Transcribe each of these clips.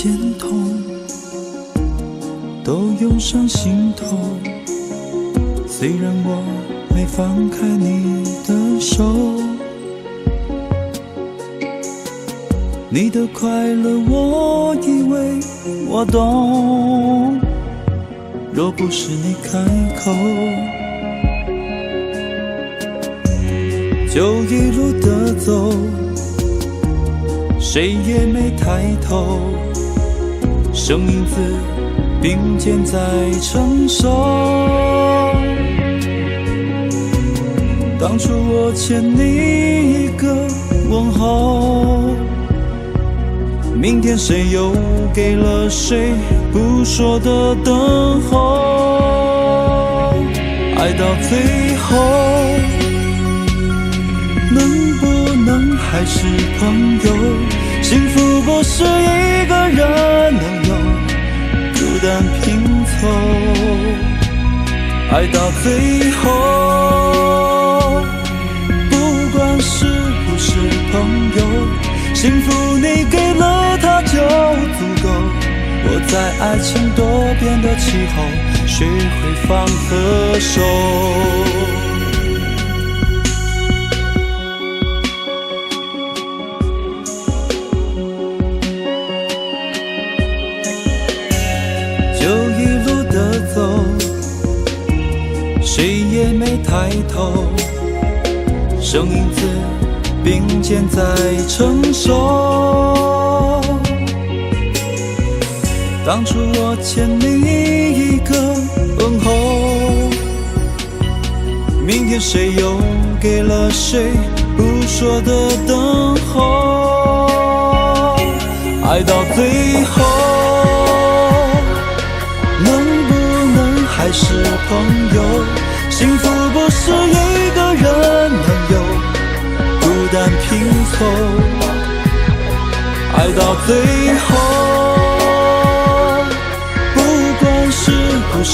箭筒都涌上心头，虽然我没放开你的手，你的快乐我以为我懂，若不是你开口，就一路的走，谁也没抬头，生影子并肩在承受。当初我欠你一个问候，明天谁又给了谁不说的等候。爱到最后能不能还是朋友？幸福不是一个人能有，孤单拼凑。爱到最后不管是不是朋友，幸福你给了他就足够。我在爱情多变的气候学会放和手。就一路的走，谁也没抬头，生影子并肩在承受。当初我欠你一个问候，明天谁又给了谁不说的等候。爱到最后能不能还是朋友？幸福不是一个人能有，孤单拼凑。爱到最后不管是不是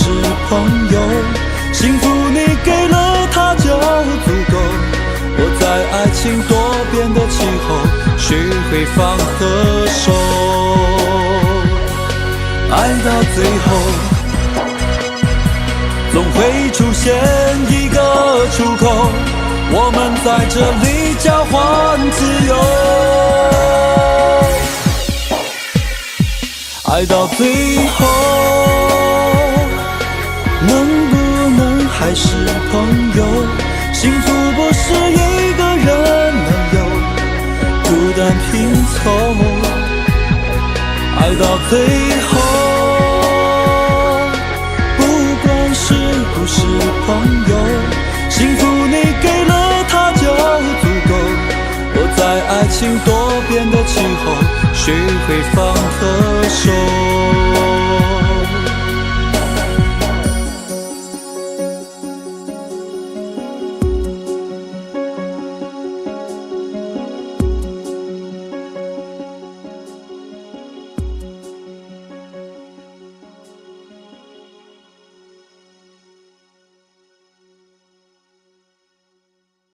朋友，幸福你给了他就足够。我在爱情多变的气候学会放和手。爱到最后总会出现一个出口，我们在这里交换自由。爱到最后能不能还是朋友？幸福不是一个人能有，孤单拼凑。爱到最后不管是不是朋友，幸福你给了他就足够。我在爱情多变的气候学会放和手。